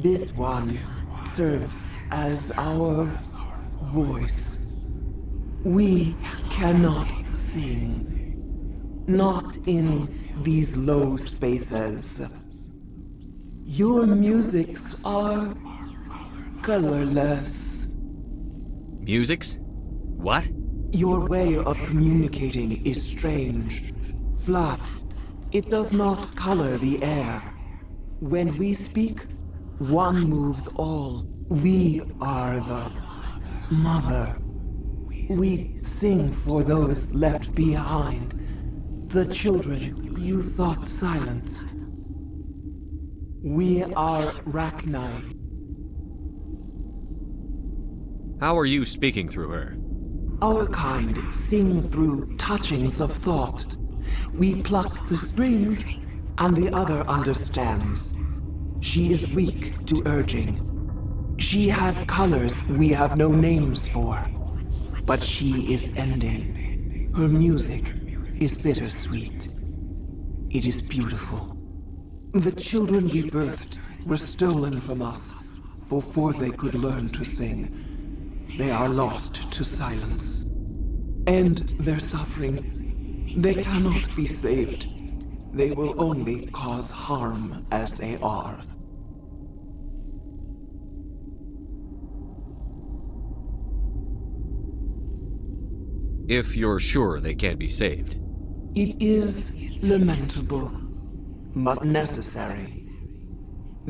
This one serves as our voice. We cannot sing, not in these low spaces. Your musics are colorless. Musics? What? Your way of communicating is strange, flat. It does not color the air. When we speak, one moves all. We are the mother. We sing for those left behind, the children you thought silenced. We are Rachni. How are you speaking through her? Our kind sing through touchings of thought. We pluck the strings, and the other understands. She is weak to urging. She has colors we have no names for. But she is ending. Her music is bittersweet. It is beautiful. The children we birthed were stolen from us before they could learn to sing. They are lost to silence. End their suffering. They cannot be saved. They will only cause harm as they are. If you're sure they can't be saved. It is lamentable, but necessary.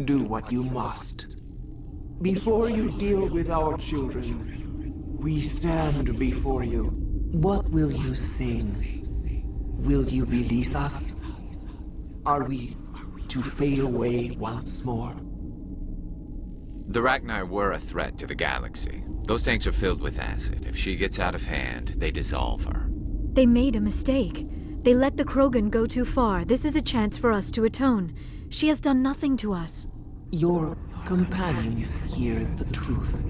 Do what you must. Before you deal with our children, we stand before you. What will you sing? Will you release us? Are we to fade away once more? The Rachni were a threat to the galaxy. Those tanks are filled with acid. If she gets out of hand, they dissolve her. They made a mistake. They let the Krogan go too far. This is a chance for us to atone. She has done nothing to us. Your companions hear the truth.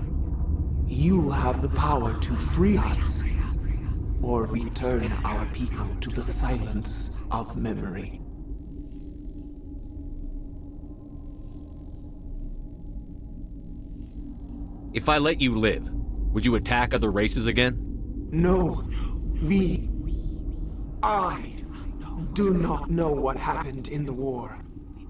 You have the power to free us, or return our people to the silence of memory. If I let you live, would you attack other races again? No, I do not know what happened in the war.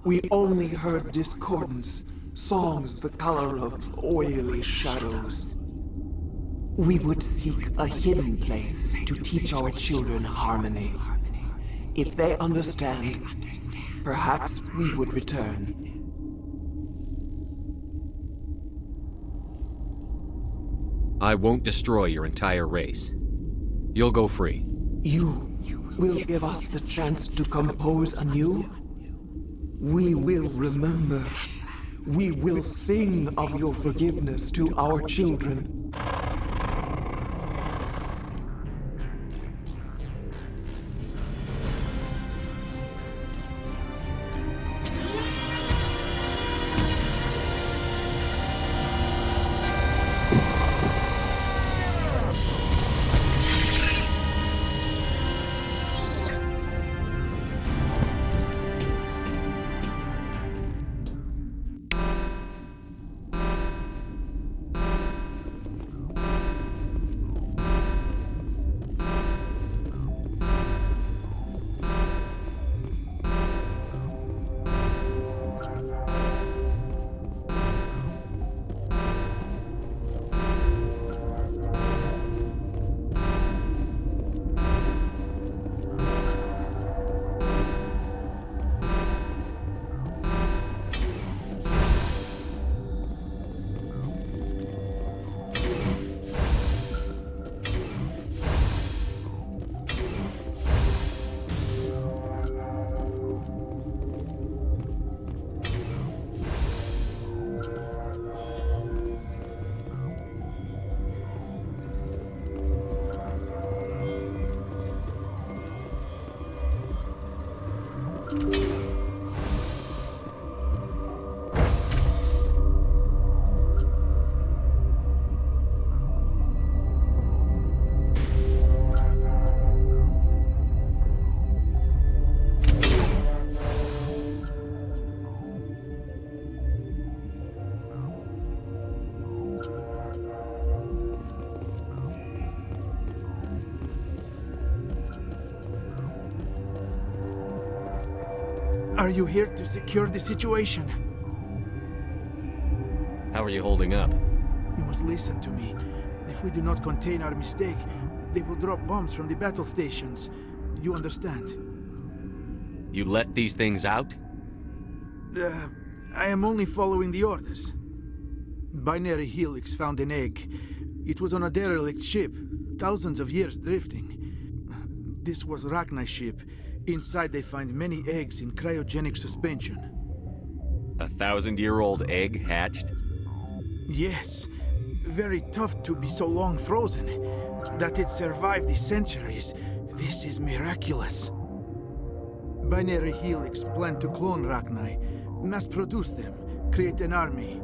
We only heard discordance, songs the color of oily shadows. We would seek a hidden place to teach our children harmony. If they understand, perhaps we would return. I won't destroy your entire race. You'll go free. You will give us the chance to compose anew? We will remember. We will sing of your forgiveness to our children. Are you here to secure the situation? How are you holding up? You must listen to me. If we do not contain our mistake, they will drop bombs from the battle stations. You understand? You let these things out? I am only following the orders. Binary Helix found an egg. It was on a derelict ship, thousands of years drifting. This was Rachni's ship. Inside they find many eggs in cryogenic suspension. A 1,000-year-old egg hatched? Yes. Very tough to be so long frozen. That it survived the centuries. This is miraculous. Binary Helix planned to clone Rachni, mass-produce them, create an army.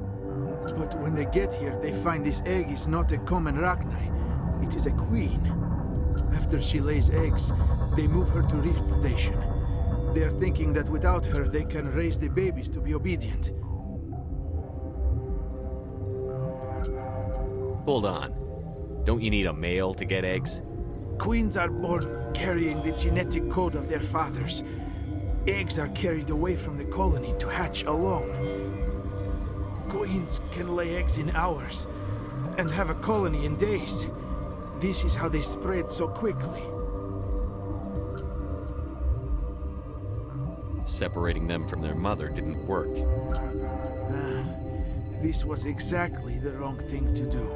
But when they get here, they find this egg is not a common Rachni. It is a queen. After she lays eggs, they move her to Rift Station. They are thinking that without her, they can raise the babies to be obedient. Hold on. Don't you need a male to get eggs? Queens are born carrying the genetic code of their fathers. Eggs are carried away from the colony to hatch alone. Queens can lay eggs in hours and have a colony in days. This is how they spread so quickly. Separating them from their mother didn't work. This was exactly the wrong thing to do.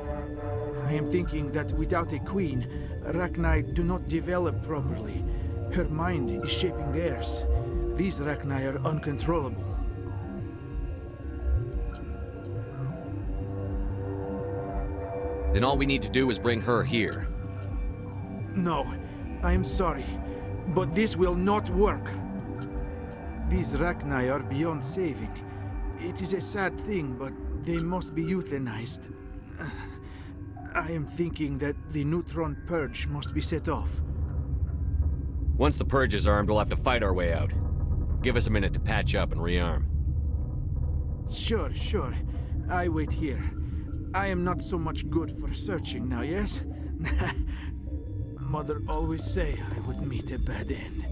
I am thinking that without a queen, Rachni do not develop properly. Her mind is shaping theirs. These Rachni are uncontrollable. Then all we need to do is bring her here. No, I am sorry, but this will not work. These Rachni are beyond saving. It is a sad thing, but they must be euthanized. I am thinking that the neutron purge must be set off. Once the purge is armed, we'll have to fight our way out. Give us a minute to patch up and rearm. Sure. I wait here. I am not so much good for searching now, yes? Mother always say I would meet a bad end.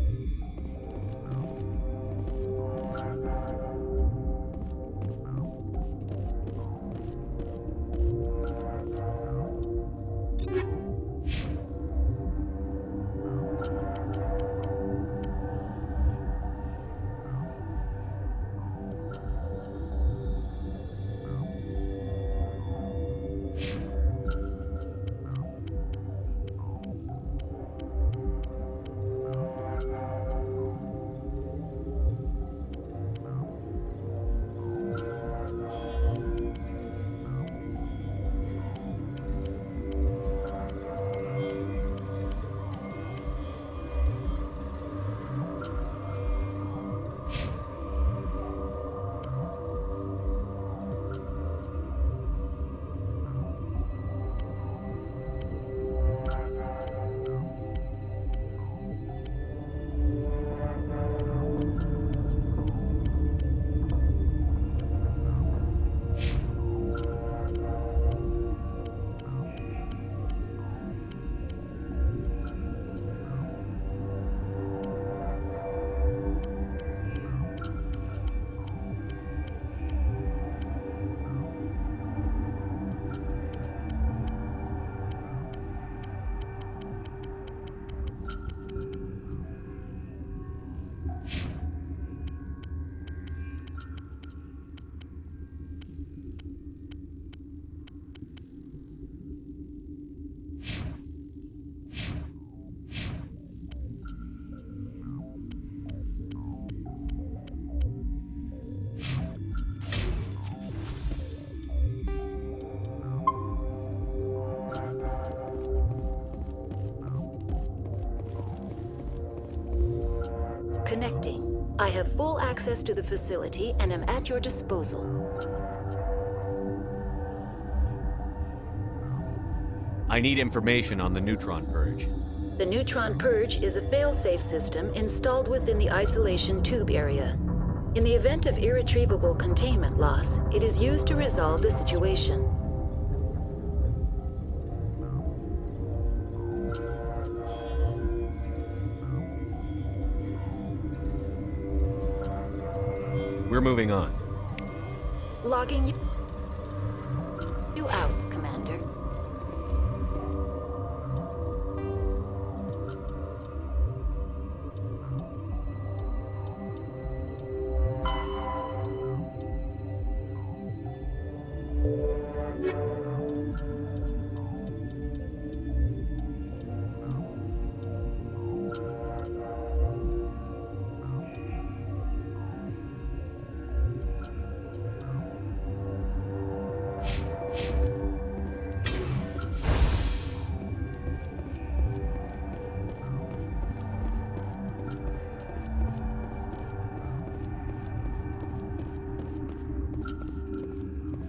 Connecting. I have full access to the facility and am at your disposal. I need information on the neutron purge. The neutron purge is a fail-safe system installed within the isolation tube area. In the event of irretrievable containment loss, it is used to resolve the situation. We're moving on. Logging you out, Commander.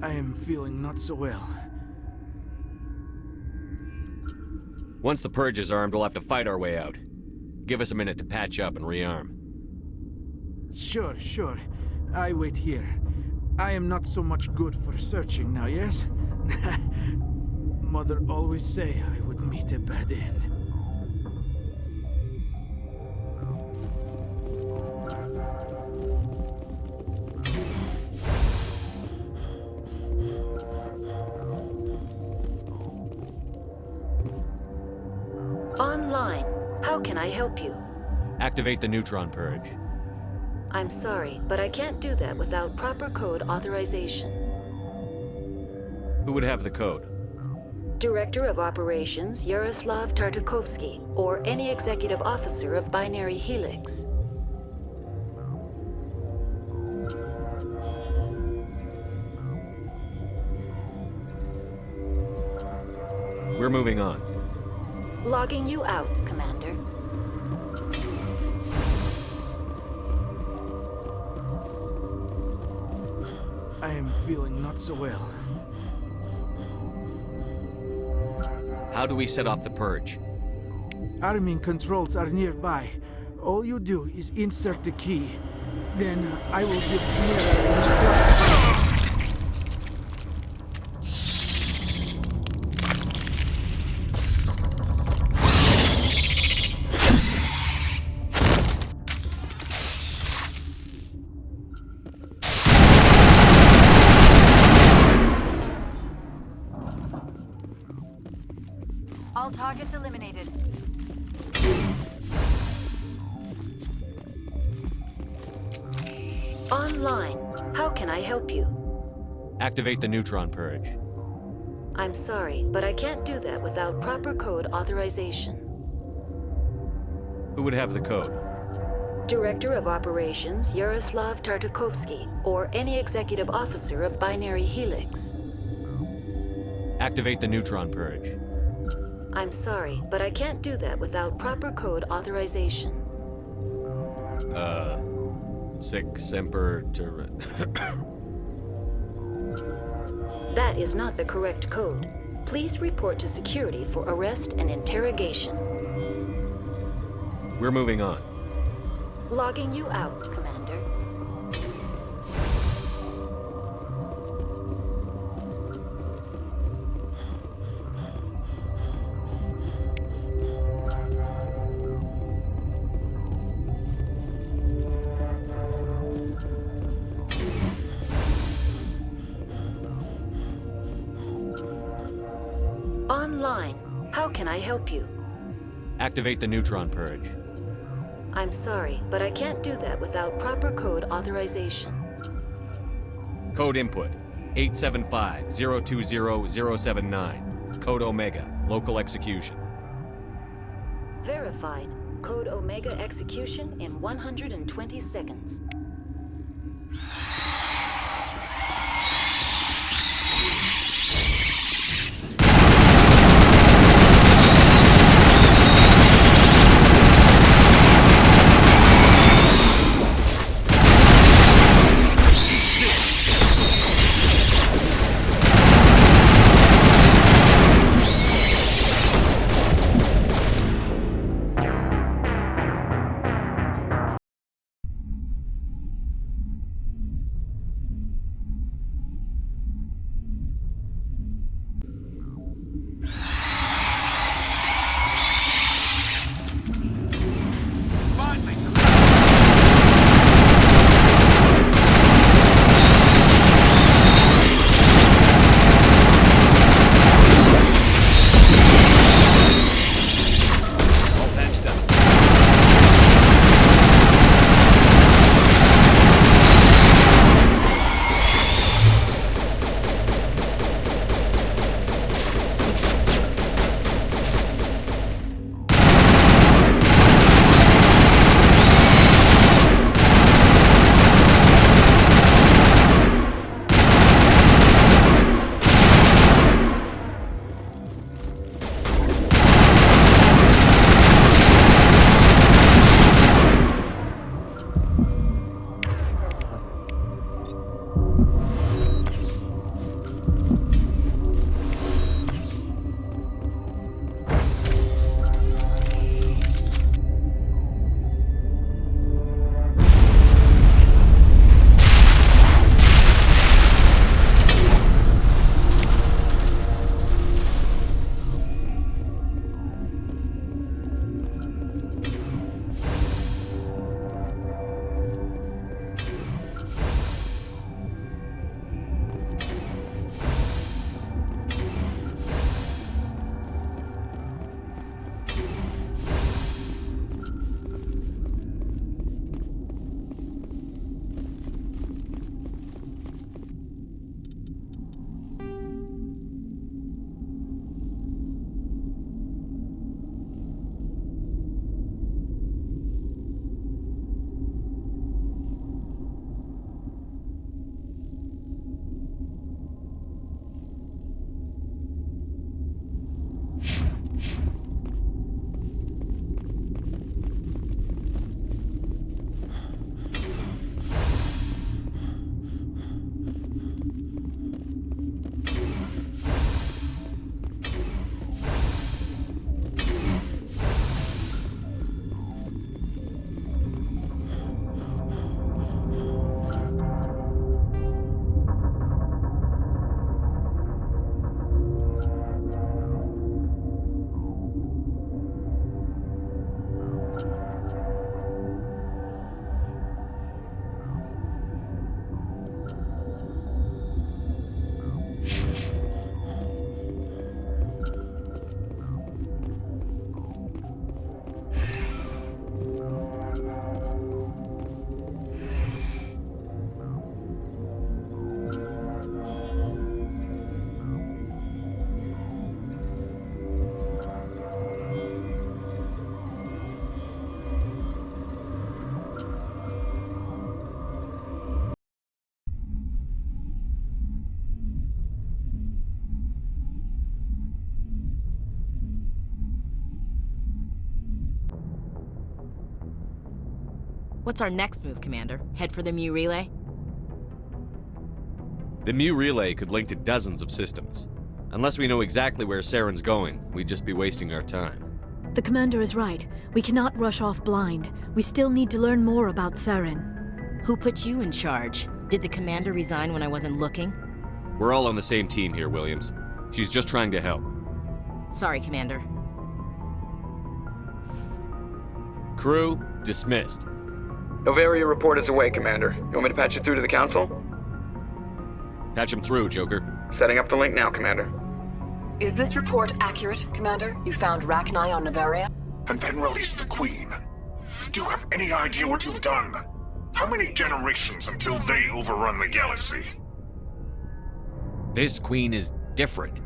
I am feeling not so well. Once the Purge is armed, we'll have to fight our way out. Give us a minute to patch up and rearm. Sure, sure. I wait here. I am not so much good for searching now, yes? Mother always say I would meet a bad end. Online. How can I help you? Activate the neutron purge. I'm sorry, but I can't do that without proper code authorization. Who would have the code? Director of Operations Yaroslav Tartakovsky, or any executive officer of Binary Helix. We're moving on. Logging you out, Commander. I am feeling not so well. How do we set off the Purge? Arming controls are nearby. All you do is insert the key. Then I will give Mira the start. All targets eliminated. Online. How can I help you? Activate the neutron purge. I'm sorry, but I can't do that without proper code authorization. Who would have the code? Director of Operations Yaroslav Tartakovsky, or any executive officer of Binary Helix. Activate the neutron purge. I'm sorry, but I can't do that without proper code authorization. Sic semper ter... That is not the correct code. Please report to security for arrest and interrogation. We're moving on. Logging you out, Commander. Online. How can I help you? Activate the neutron purge. I'm sorry, but I can't do that without proper code authorization. Code input 875-020-079. Code Omega. Local execution. Verified. Code Omega execution in 120 seconds. What's our next move, Commander? Head for the Mu relay? The Mu relay could link to dozens of systems. Unless we know exactly where Saren's going, we'd just be wasting our time. The commander is right. We cannot rush off blind. We still need to learn more about Saren. Who put you in charge? Did the commander resign when I wasn't looking? We're all on the same team here, Williams. She's just trying to help. Sorry, Commander. Crew, dismissed. Novaria report is away, Commander. You want me to patch you through to the Council? Patch him through, Joker. Setting up the link now, Commander. Is this report accurate, Commander? You found Rachni on Novaria? And then release the Queen. Do you have any idea what you've done? How many generations until they overrun the galaxy? This Queen is different.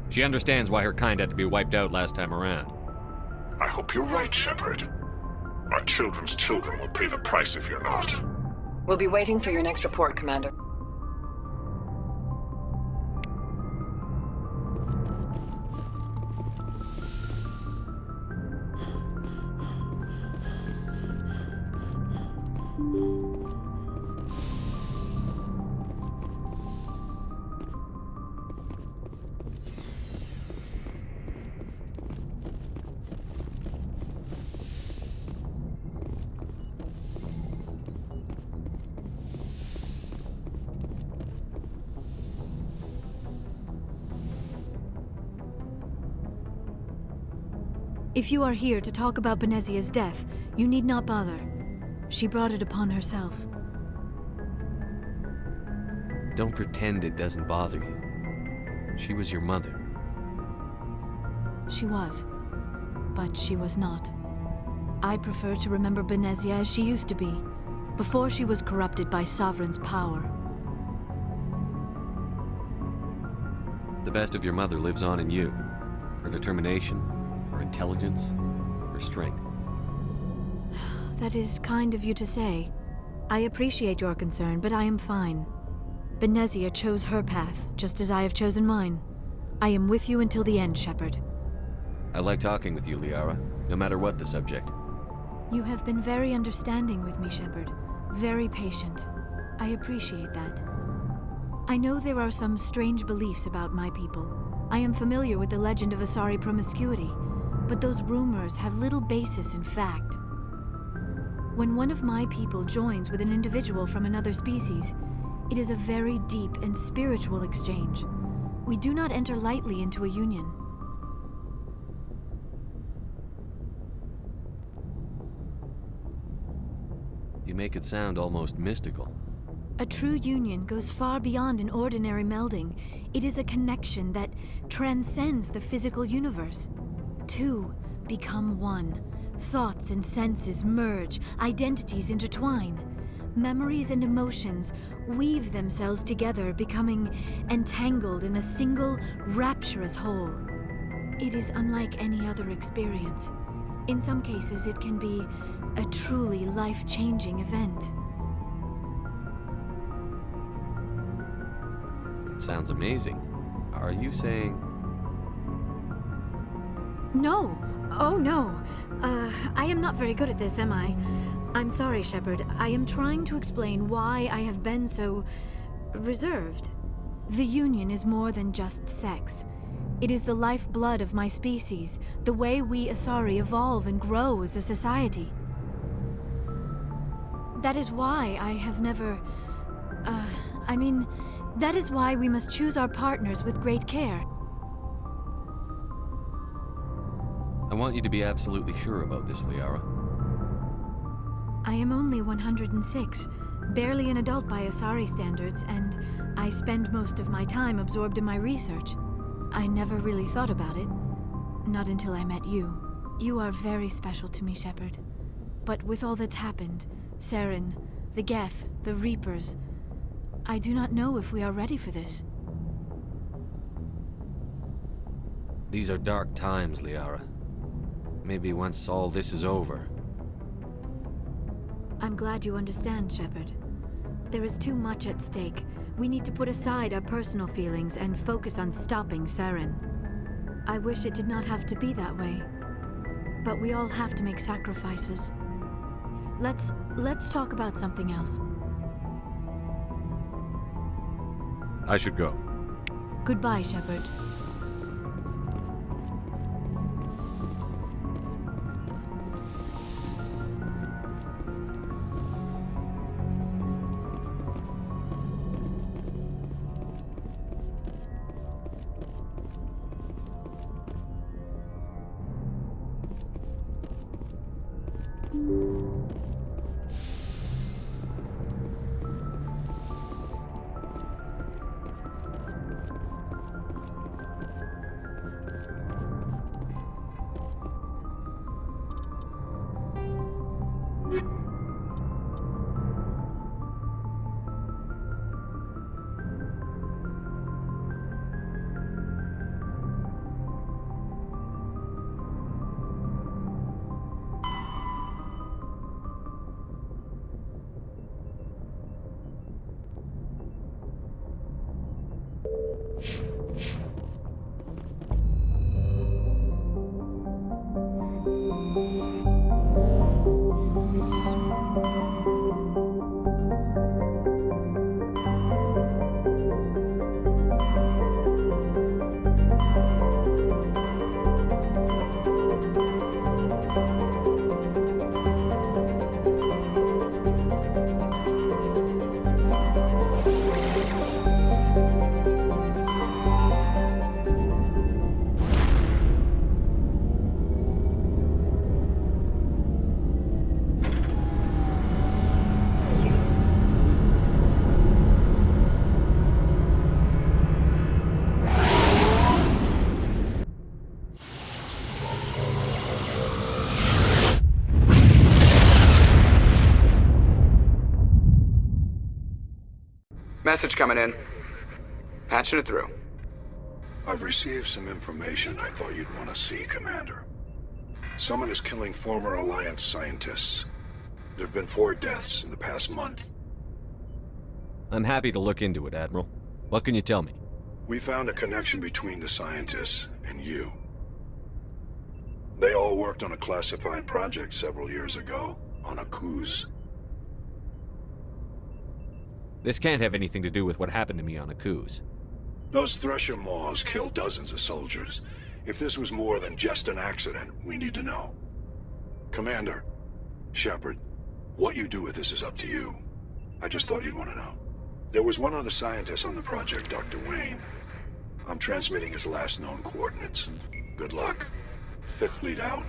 She understands why her kind had to be wiped out last time around. I hope you're right, Shepard. Our children's children will pay the price if you're not. We'll be waiting for your next report, Commander. If you are here to talk about Benezia's death, you need not bother. She brought it upon herself. Don't pretend it doesn't bother you. She was your mother. She was. But she was not. I prefer to remember Benezia as she used to be, before she was corrupted by Sovereign's power. The best of your mother lives on in you. Her determination, her intelligence, her strength. That is kind of you to say. I appreciate your concern, but I am fine. Benezia chose her path, just as I have chosen mine. I am with you until the end, Shepard. I like talking with you, Liara, no matter what the subject. You have been very understanding with me, Shepard. Very patient. I appreciate that. I know there are some strange beliefs about my people. I am familiar with the legend of Asari promiscuity, but those rumors have little basis in fact. When one of my people joins with an individual from another species, it is a very deep and spiritual exchange. We do not enter lightly into a union. You make it sound almost mystical. A true union goes far beyond an ordinary melding. It is a connection that transcends the physical universe. Two become one. Thoughts and senses merge, identities intertwine. Memories and emotions weave themselves together, becoming entangled in a single, rapturous whole. It is unlike any other experience. In some cases, it can be a truly life-changing event. It sounds amazing. Are you saying... No! Oh, no. I am not very good at this, am I? I'm sorry, Shepard. I am trying to explain why I have been so... reserved. The Union is more than just sex. It is the lifeblood of my species, the way we Asari evolve and grow as a society. That is why I have never... that is why we must choose our partners with great care. I want you to be absolutely sure about this, Liara. I am only 106, barely an adult by Asari standards, and I spend most of my time absorbed in my research. I never really thought about it. Not until I met you. You are very special to me, Shepard. But with all that's happened, Saren, the Geth, the Reapers, I do not know if we are ready for this. These are dark times, Liara. Maybe once all this is over... I'm glad you understand, Shepard. There is too much at stake. We need to put aside our personal feelings and focus on stopping Saren. I wish it did not have to be that way. But we all have to make sacrifices. Let's Let's talk about something else. I should go. Goodbye, Shepard. Message coming in. Patching it through. I've received some information I thought you'd want to see, Commander. Someone is killing former Alliance scientists. There have been 4 deaths in the past month. I'm happy to look into it, Admiral. What can you tell me? We found a connection between the scientists and you. They all worked on a classified project several years ago, on a cruise. This can't have anything to do with what happened to me on Akuz. Those Thresher Maws killed dozens of soldiers. If this was more than just an accident, we need to know. Commander, Shepard, what you do with this is up to you. I just thought you'd want to know. There was one other scientist on the project, Dr. Wayne. I'm transmitting his last known coordinates. Good luck. 5th Fleet out.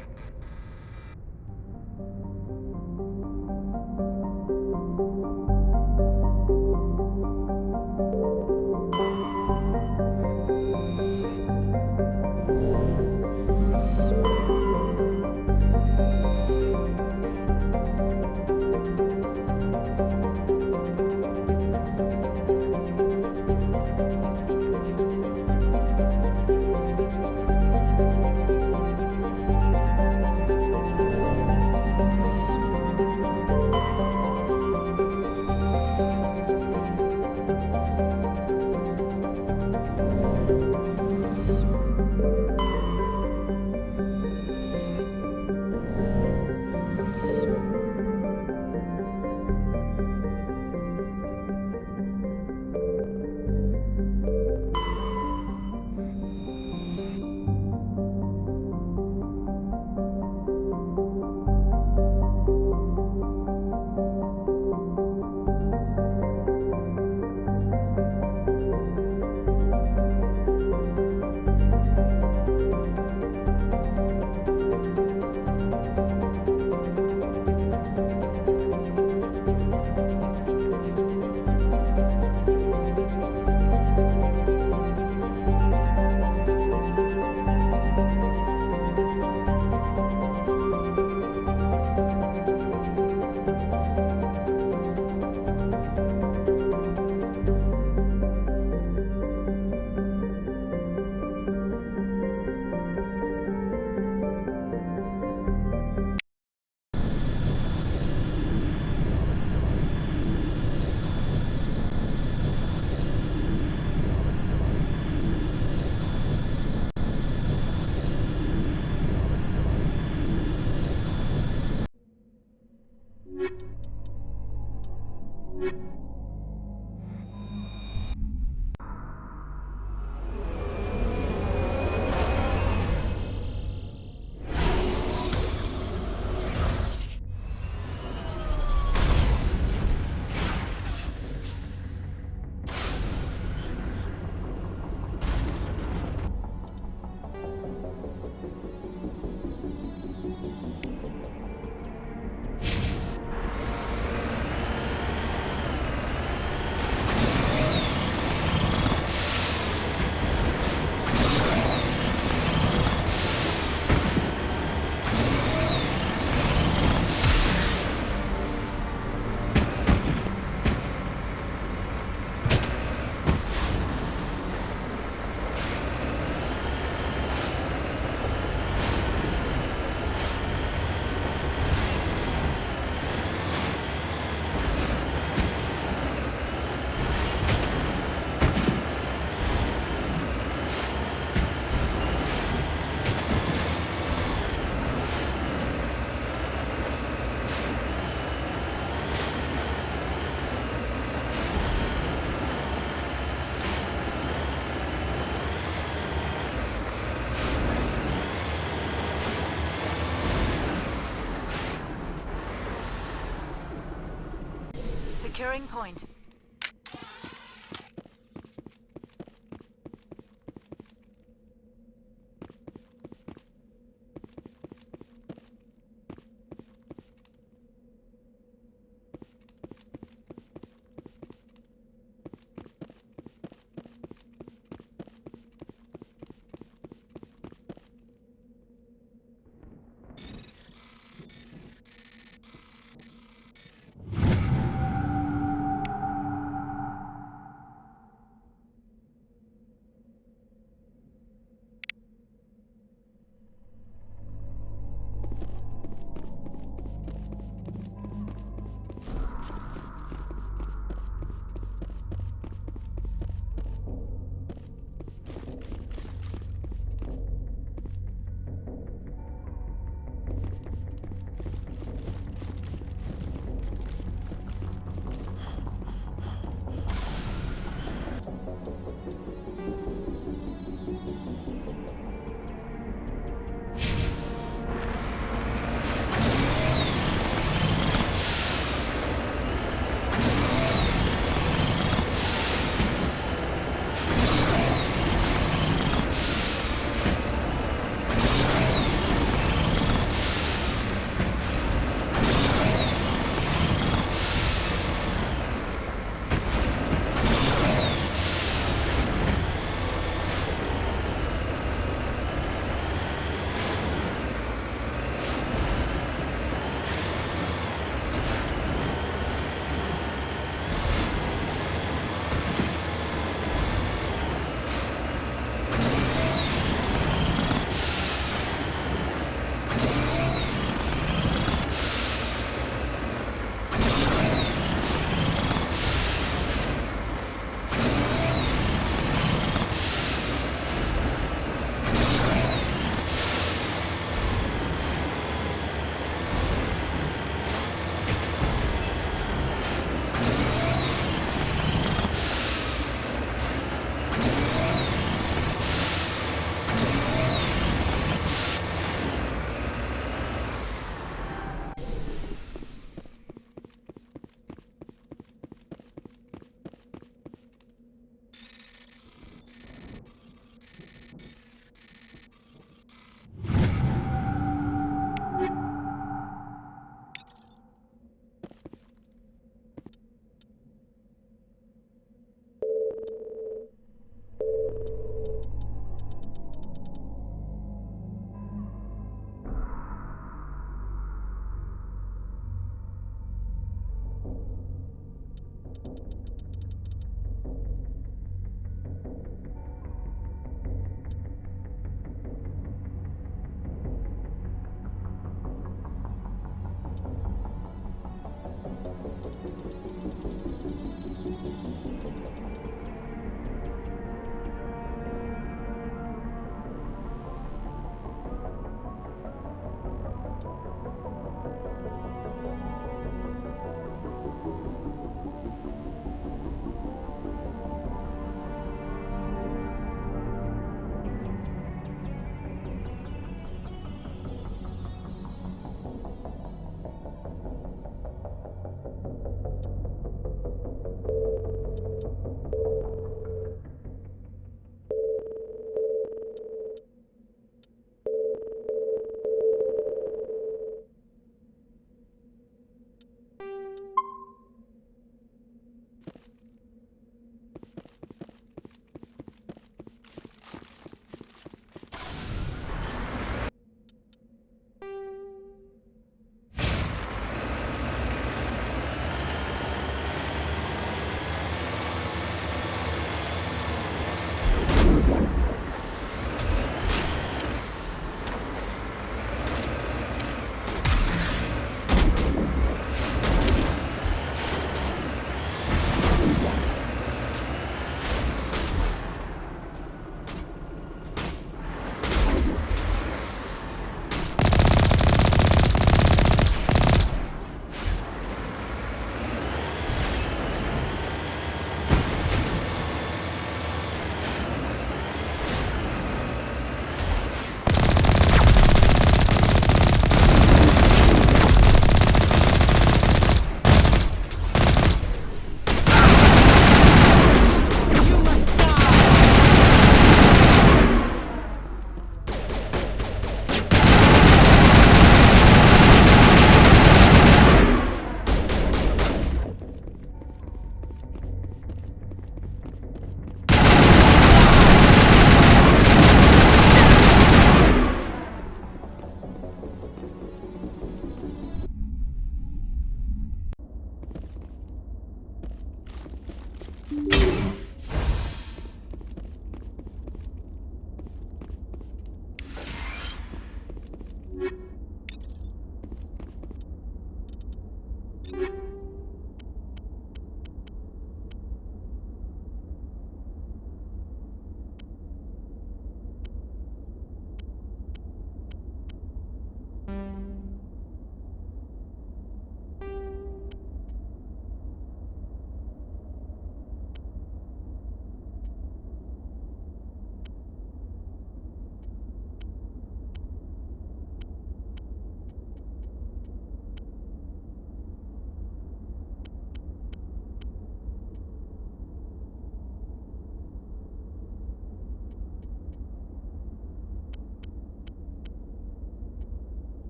Securing point.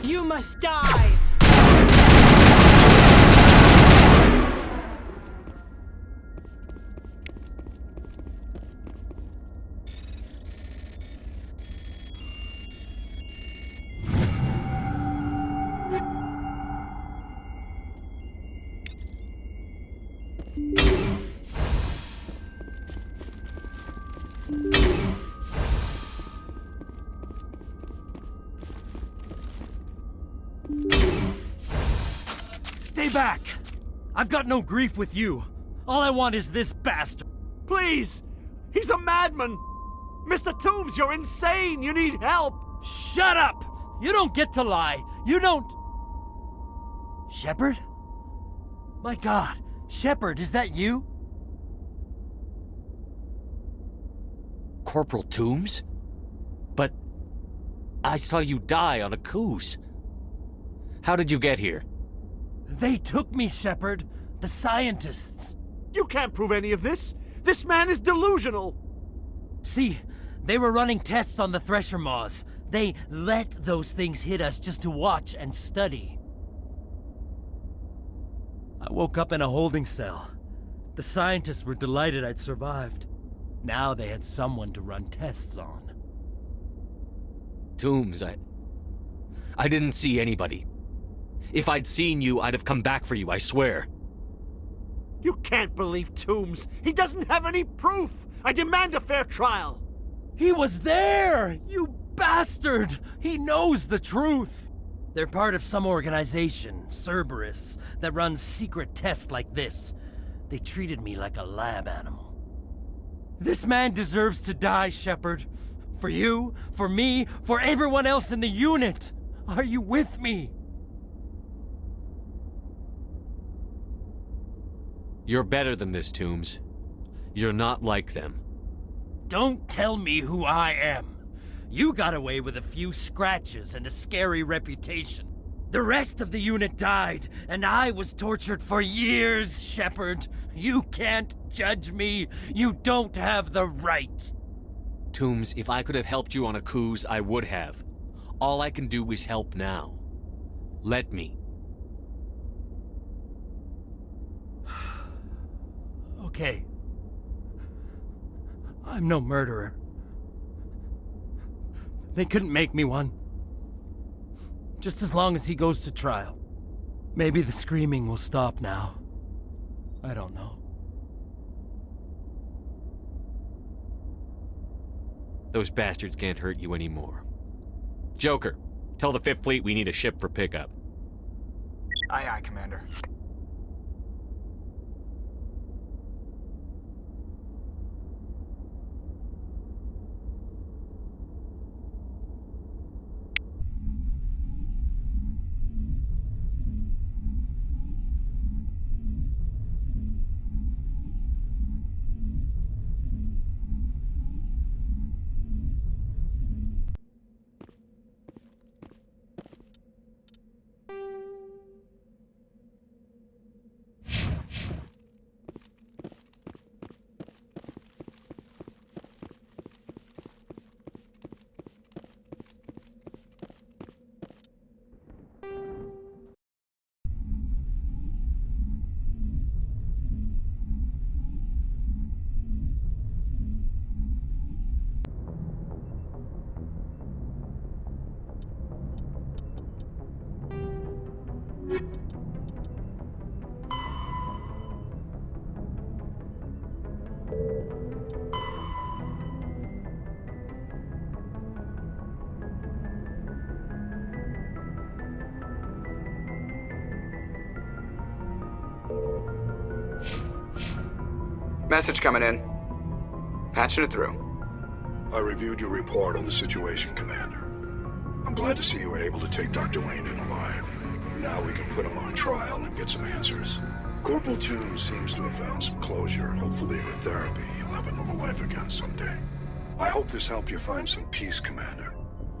You must die! Stay back! I've got no grief with you. All I want is this bastard. Please! He's a madman! Mr. Tombs, you're insane! You need help! Shut up! You don't get to lie. You don't... Shepard? My God, Shepard, is that you? Corporal Tombs? But I saw you die on a Coos. How did you get here? They took me, Shepard. The scientists. You can't prove any of this! This man is delusional! See, they were running tests on the Thresher Maws. They let those things hit us just to watch and study. I woke up in a holding cell. The scientists were delighted I'd survived. Now they had someone to run tests on. Tombs, I didn't see anybody. If I'd seen you, I'd have come back for you, I swear. You can't believe Tombs! He doesn't have any proof! I demand a fair trial! He was there! You bastard! He knows the truth! They're part of some organization, Cerberus, that runs secret tests like this. They treated me like a lab animal. This man deserves to die, Shepard. For you, for me, for everyone else in the unit. Are you with me? You're better than this, Tombs. You're not like them. Don't tell me who I am. You got away with a few scratches and a scary reputation. The rest of the unit died, and I was tortured for years, Shepard. You can't judge me. You don't have the right. Tombs, if I could have helped you on a cruise, I would have. All I can do is help now. Let me. Okay. I'm no murderer. They couldn't make me one. Just as long as he goes to trial. Maybe the screaming will stop now. I don't know. Those bastards can't hurt you anymore. Joker, tell the Fifth Fleet we need a ship for pickup. Aye, aye, Commander. Message coming in. Patching it through. I reviewed your report on the situation, Commander. I'm glad to see you were able to take Dr. Wayne in alive. Now we can put him on trial and get some answers. Corporal Toomb seems to have found some closure. Hopefully with therapy, he'll have a normal life again someday. I hope this helped you find some peace, Commander.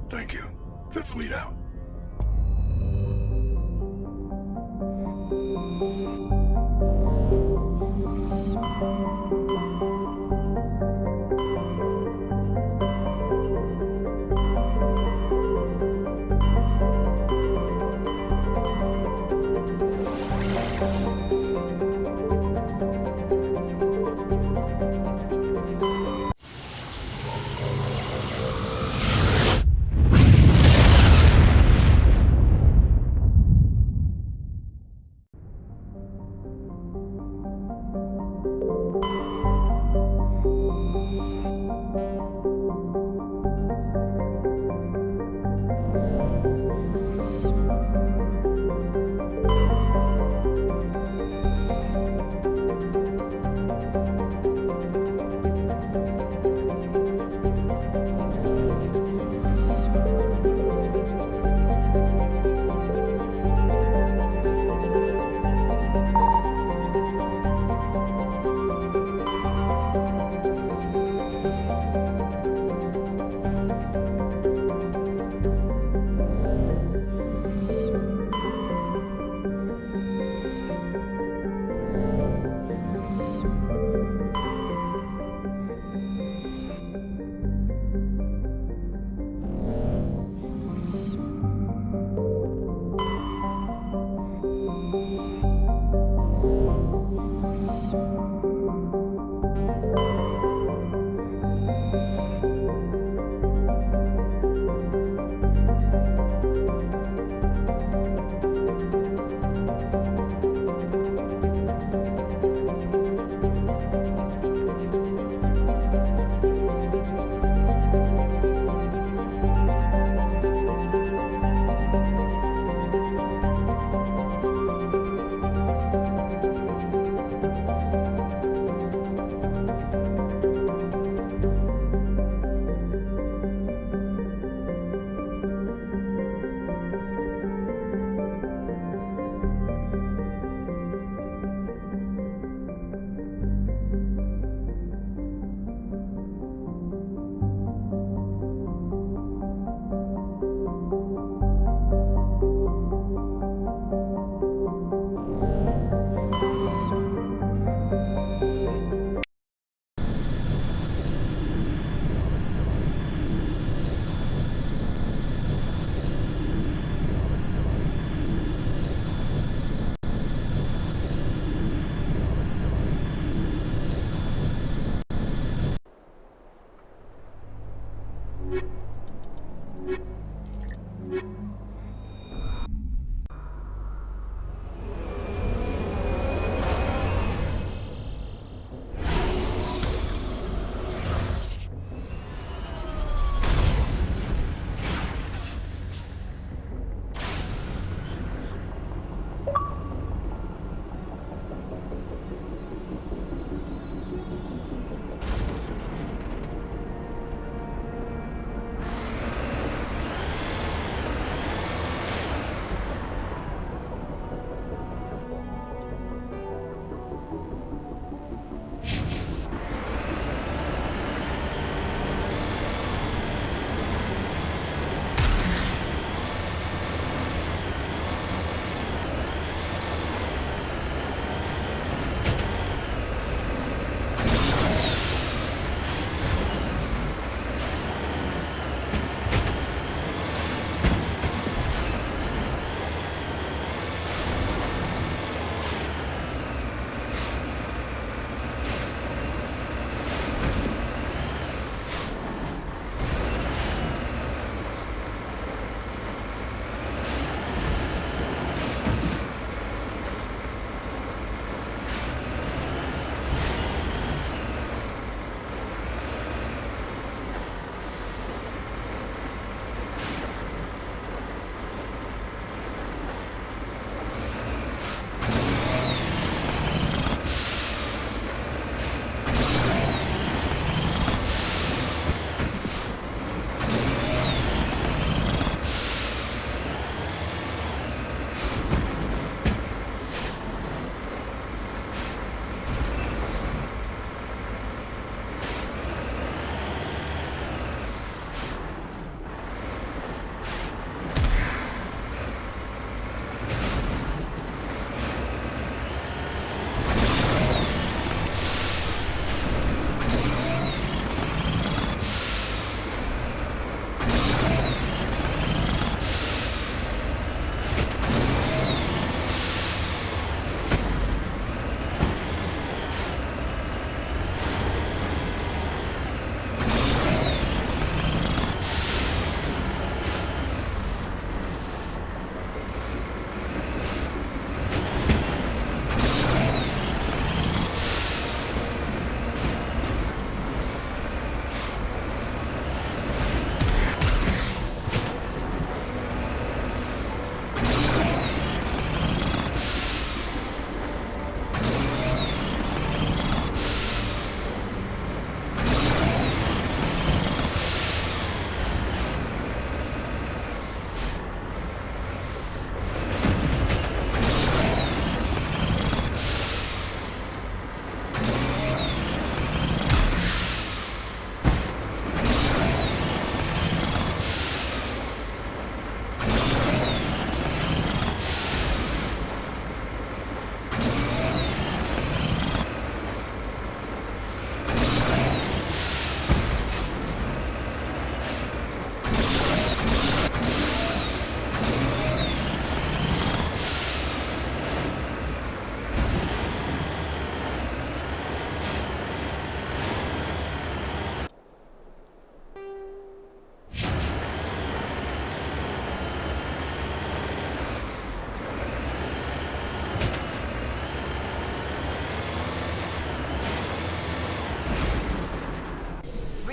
Thank you. Fifth Fleet out.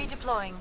Redeploying.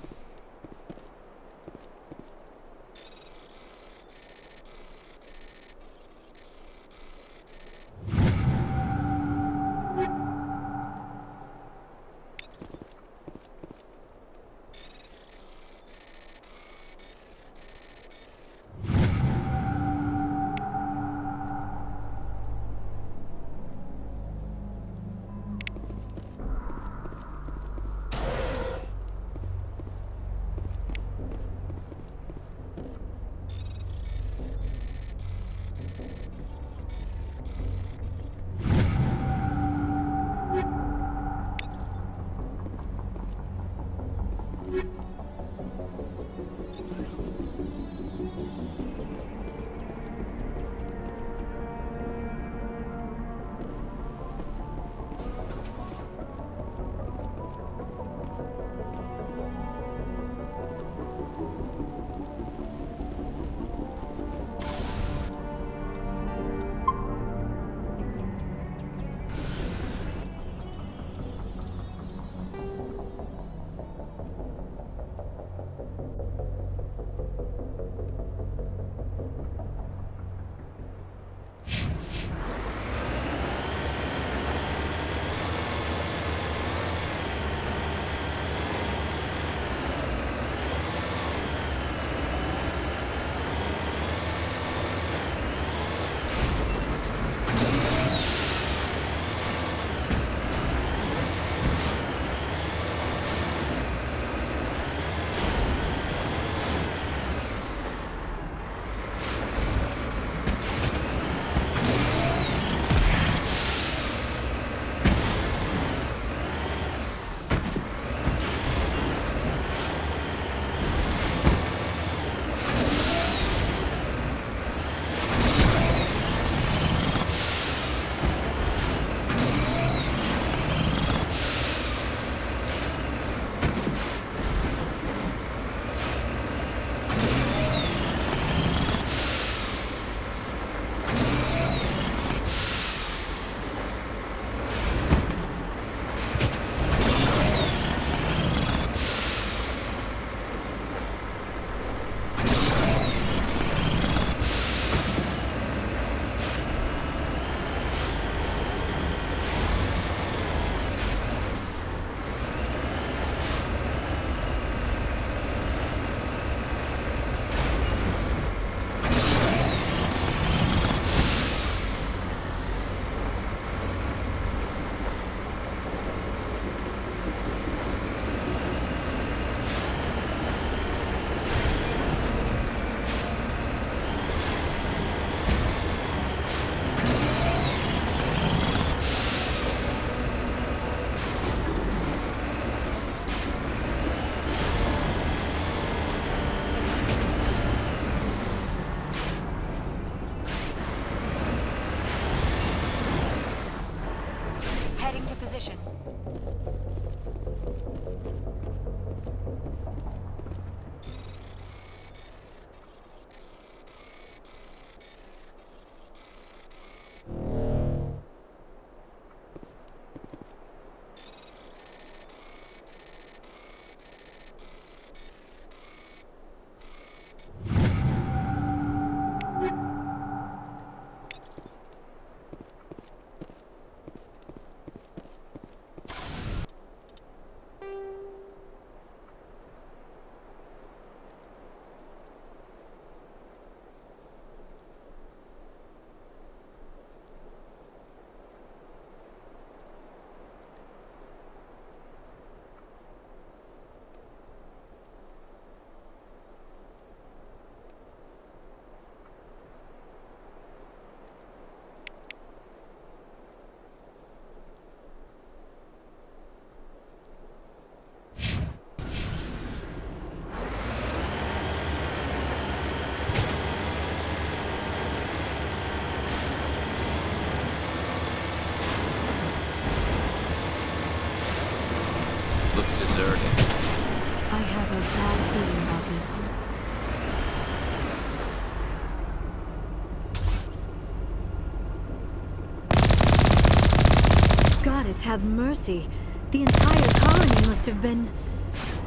goddess have mercy. The entire colony must have been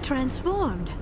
transformed.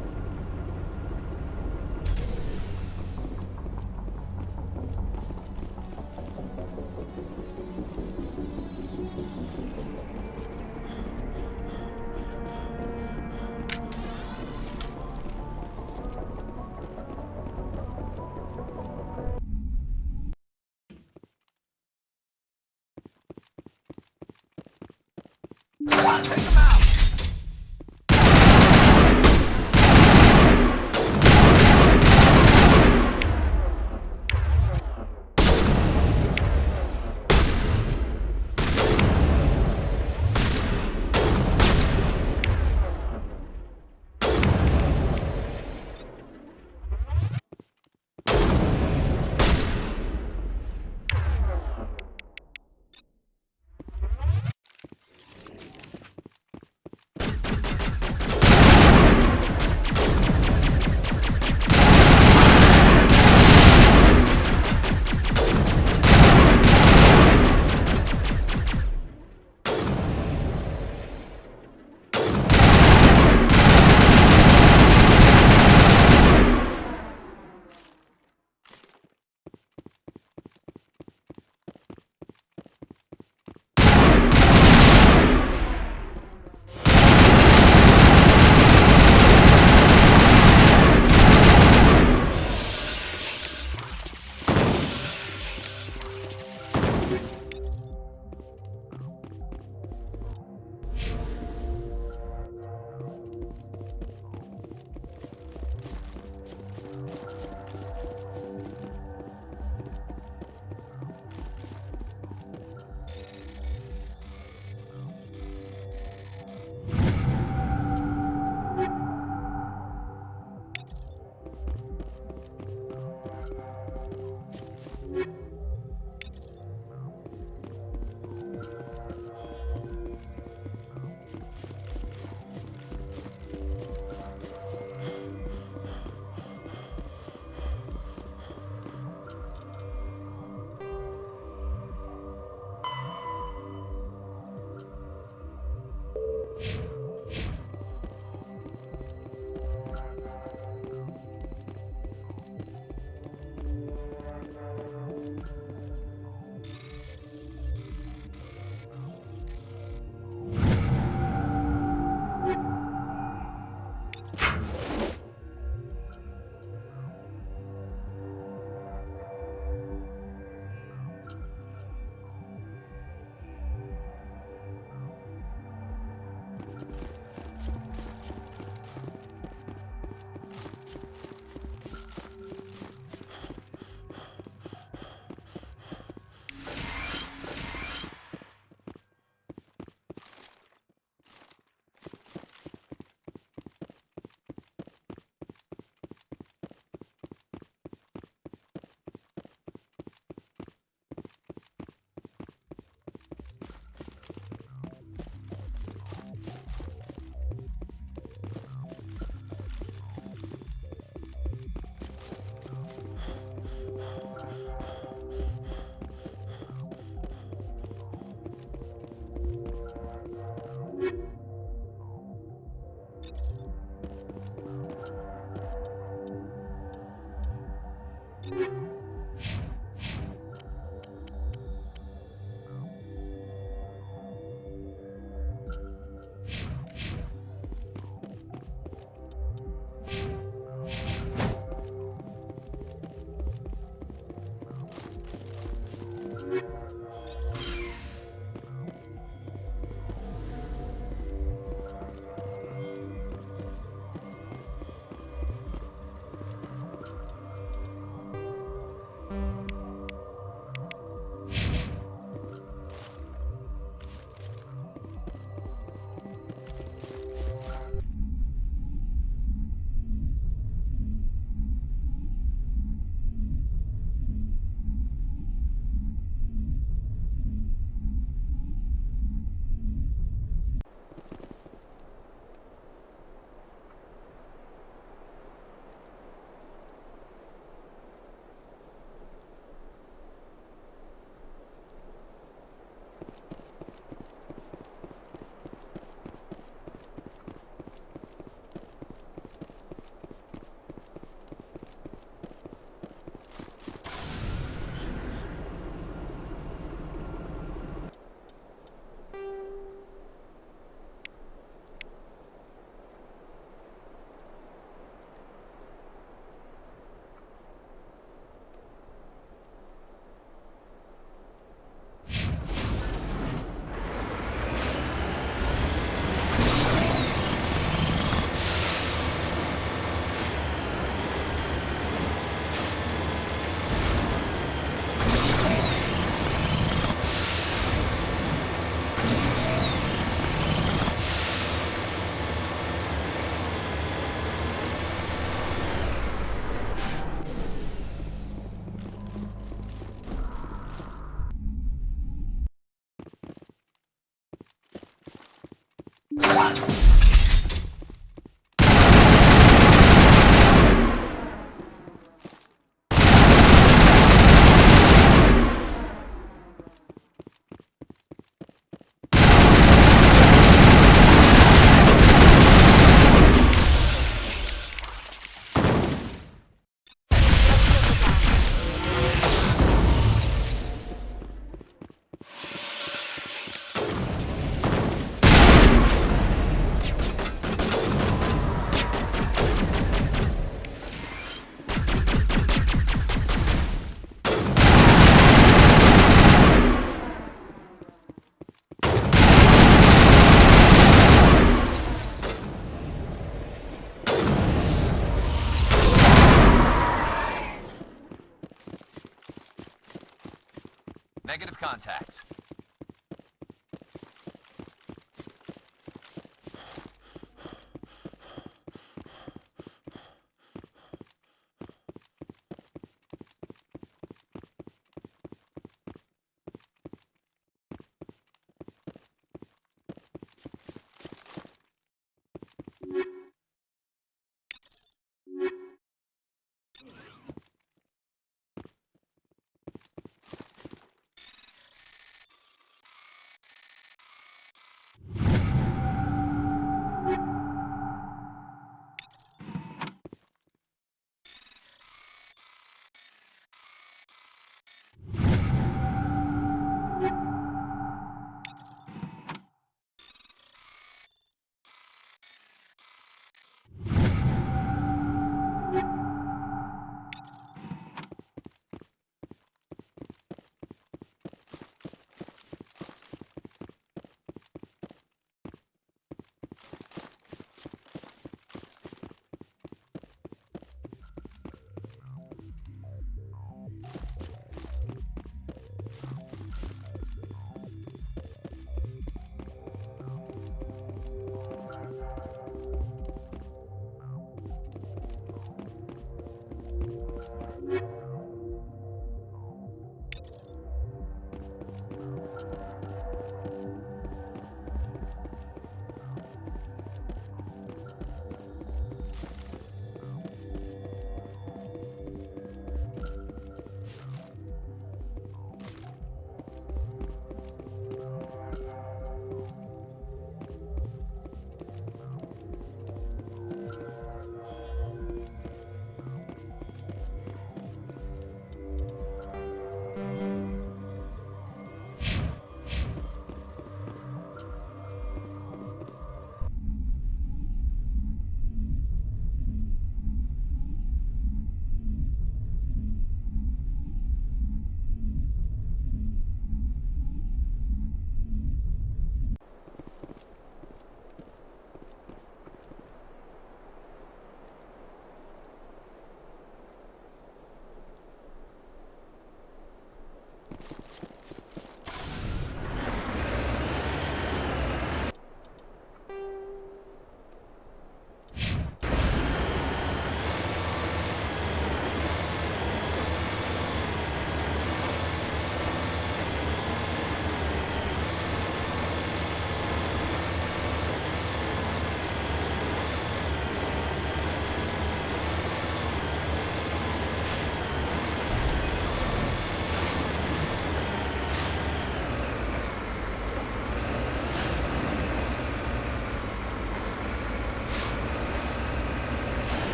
Negative contacts.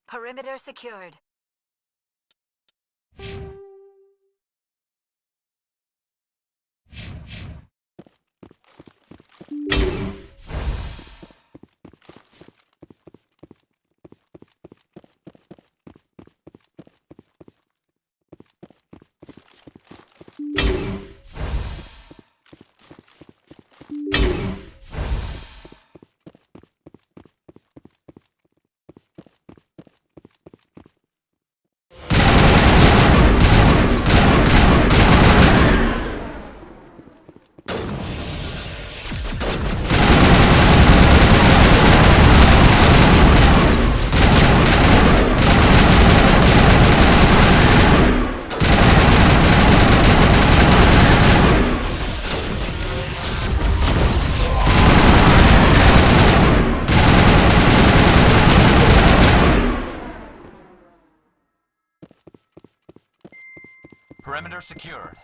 Perimeter secured. Perimeter secured.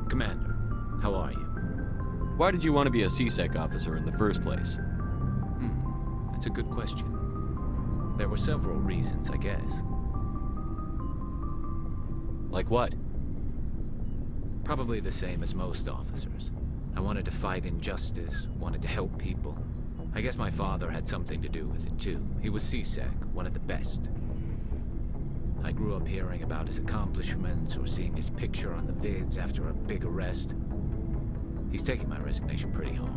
Commander, how are you? Why did you want to be a CSEC officer in the first place? That's a good question. There were several reasons, I guess. Like what? Probably the same as most officers. I wanted to fight injustice, wanted to help people. I guess my father had something to do with it too. He was CSEC, one of the best. I grew up hearing about his accomplishments or seeing his picture on the vids after a big arrest. He's taking my resignation pretty hard.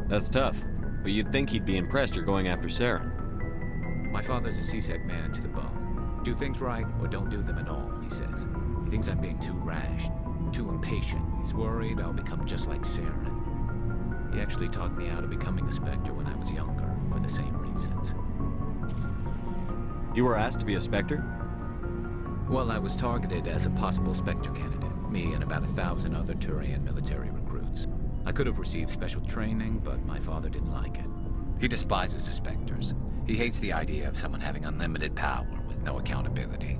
That's tough, but you'd think he'd be impressed you're going after Saren. My father's a CSEC man to the bone. Do things right or don't do them at all, he says. He thinks I'm being too rash, too impatient. He's worried I'll become just like Saren. He actually talked me out of becoming a Spectre when I was younger, for the same reasons. You were asked to be a Spectre? Well, I was targeted as a possible Spectre candidate. Me and about 1,000 other Turian military recruits. I could have received special training, but my father didn't like it. He despises the Spectres. He hates the idea of someone having unlimited power with no accountability.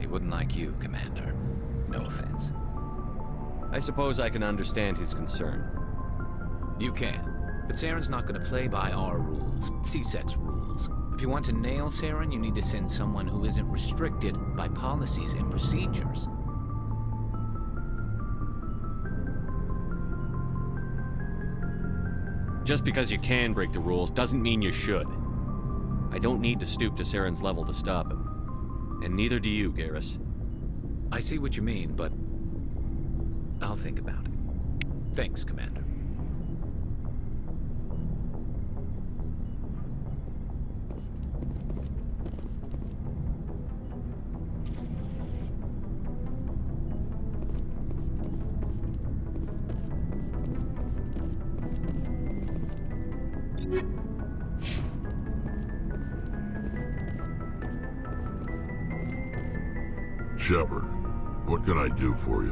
He wouldn't like you, Commander. No offense. I suppose I can understand his concern. You can. But Saren's not going to play by our rules, C-Sec's rules. If you want to nail Saren, you need to send someone who isn't restricted by policies and procedures. Just because you can break the rules doesn't mean you should. I don't need to stoop to Saren's level to stop him. And neither do you, Garrus. I see what you mean, but I'll think about it. Thanks, Commander. Shepard, what can I do for you?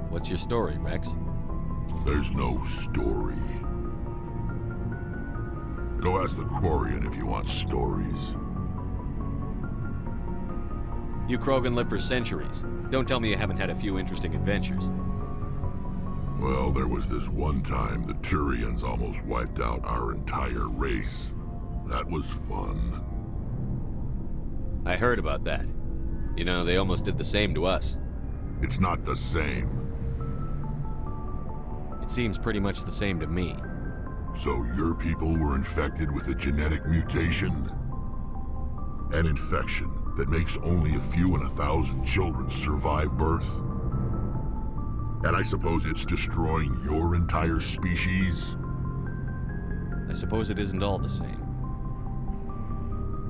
What's your story, Rex? There's no story. Go ask the Quarian if you want stories. You Krogan live for centuries. Don't tell me you haven't had a few interesting adventures. Well, there was this one time the Turians almost wiped out our entire race. That was fun. I heard about that. You know, they almost did the same to us. It's not the same. It seems pretty much the same to me. So your people were infected with a genetic mutation? An infection that makes only a few in 1,000 children survive birth? And I suppose it's destroying your entire species? I suppose it isn't all the same.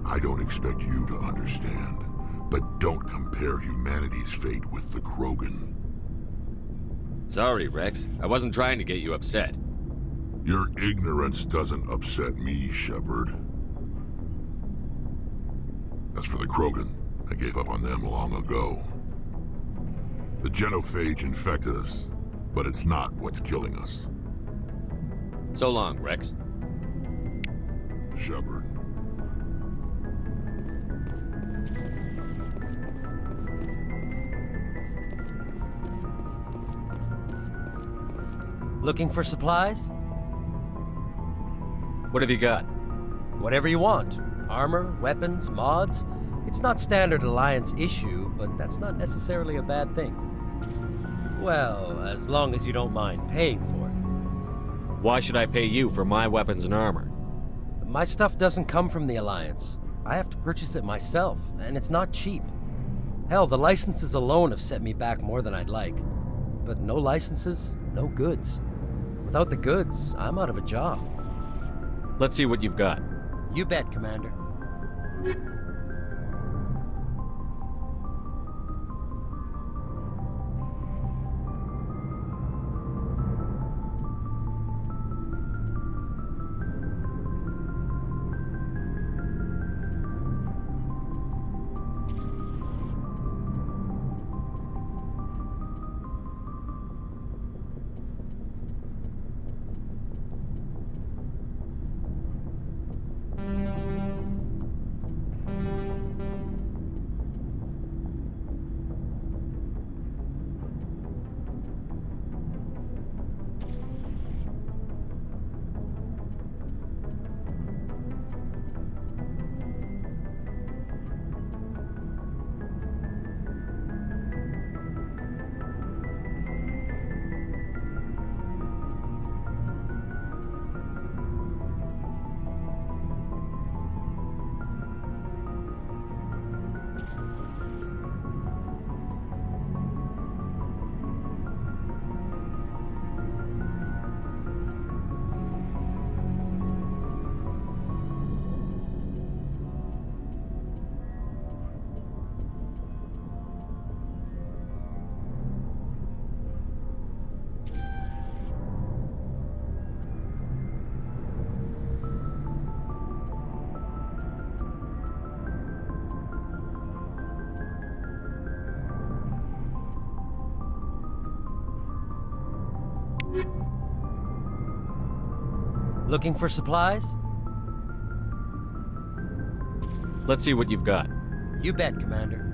I don't expect you to understand, but don't compare humanity's fate with the Krogan. Sorry, Rex. I wasn't trying to get you upset. Your ignorance doesn't upset me, Shepard. As for the Krogan, I gave up on them long ago. The genophage infected us, but it's not what's killing us. So long, Rex. Shepard. Looking for supplies? What have you got? Whatever you want. Armor, weapons, mods. It's not standard Alliance issue, but that's not necessarily a bad thing. Well, as long as you don't mind paying for it. Why should I pay you for my weapons and armor? My stuff doesn't come from the Alliance. I have to purchase it myself, and it's not cheap. Hell, the licenses alone have set me back more than I'd like. But no licenses, no goods. Without the goods, I'm out of a job. Let's see what you've got. You bet, Commander. Looking for supplies? Let's see what you've got. You bet, Commander.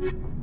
You